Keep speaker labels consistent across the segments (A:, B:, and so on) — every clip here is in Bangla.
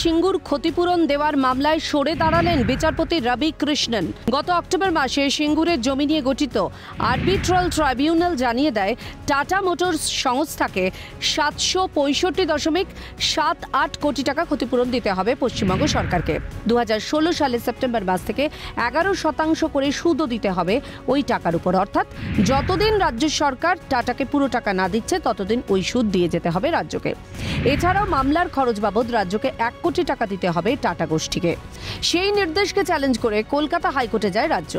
A: সিঙ্গুর ক্ষতিপূরণ দেওয়ার মামলায় সরে দাঁড়ালেন বিচারপতি রবি কৃষ্ণন। গত অক্টোবর মাসে সিঙ্গুরের জমি নিয়ে গঠিত আরবিট্রাল ট্রাইব্যুনাল জানিয়ে দেয় টাটা মোটরস সংস্থাকে 765.78 কোটি টাকা ক্ষতিপূরণ দিতে হবে পশ্চিমবঙ্গ সরকারকে। 2016 সালের সেপ্টেম্বর মাস থেকে 11% করে সুদও দিতে হবে ওই টাকার উপর। অর্থাৎ যতদিন রাজ্য সরকার টাটাকে পুরো টাকা না দিচ্ছে ততদিন ওই সুদ দিয়ে যেতে হবে রাজ্যকে। এছাড়াও মামলার খরচ বাবদ রাজ্যকে 1 কোটি টাকা দিতে হবে টাটা গোষ্ঠীকে। সেই নির্দেশকে চ্যালেঞ্জ করে কলকাতা হাইকোর্টে যায় রাজ্য।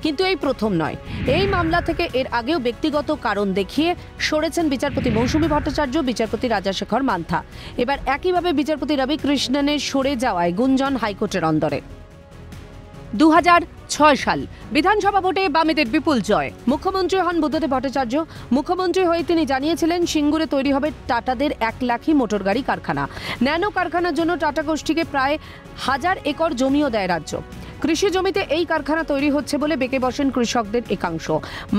A: কিন্তু এই প্রথম নয়, এই মামলা থেকে এর আগেও ব্যক্তিগত কারণ দেখিয়ে সরেছেন বিচারপতি মৌসুমী ভট্টাচার্য, বিচারপতি রাজাশেখর মান্থা। এবার একইভাবে বিচারপতি রবি কৃষ্ণনের সরে যাওয়ায় গুঞ্জন হাইকোর্টের অন্দরে। 2006 সাল বিধানসভা ভোটে বামেদের বিপুল জয়। মুখ্যমন্ত্রী হন বুদ্ধদেব ভট্টাচার্য। মুখ্যমন্ত্রী হয়ে তিনি জানিয়েছিলেন সিঙ্গুরে তৈরি হবে টাটাদের 1 লাখি মোটর গাড়ি কারখানা। ন্যানো কারখানার জন্য টাটা গোষ্ঠীকে প্রায় 1000 একর জমিও দেয় রাজ্য। কৃষি জমিতে এই কারখানা তৈরি হচ্ছে বলে বেঁকে বসেন কৃষকদের একাংশ।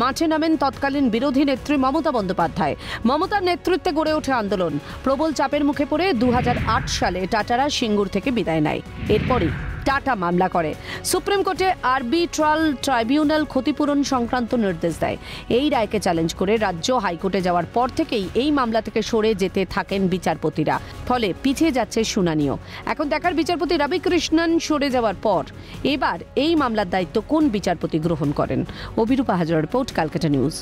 A: মাঠে নামেন তৎকালীন বিরোধী নেত্রী মমতা বন্দ্যোপাধ্যায়। মমতার নেতৃত্বে গড়ে ওঠে আন্দোলন। প্রবল চাপের মুখে পড়ে 2008 সালে টাটারা সিঙ্গুর থেকে বিদায় নেয়। এরপরই টাটা মামলা করে। সুপ্রিম কোর্টে আরবিট্রাল ট্রাইব্যুনাল ক্ষতিপূরণ সংক্রান্ত নির্দেশ দেয়। এই রায়কে চ্যালেঞ্জ করে রাজ্য হাইকোর্টে যাওয়ার পর থেকেই এই মামলা থেকে সরে যেতে থাকেন বিচারপতিরা। ফলে পিছিয়ে যাচ্ছে শুনানিও। এখন দেখার বিচারপতি রবি কৃষ্ণন সরে যাওয়ার পর এবার এই মামলার দায়িত্ব কোন বিচারপতি গ্রহণ করেন। অভিরূপা হাজরার রিপোর্ট, ক্যালকাটা নিউজ।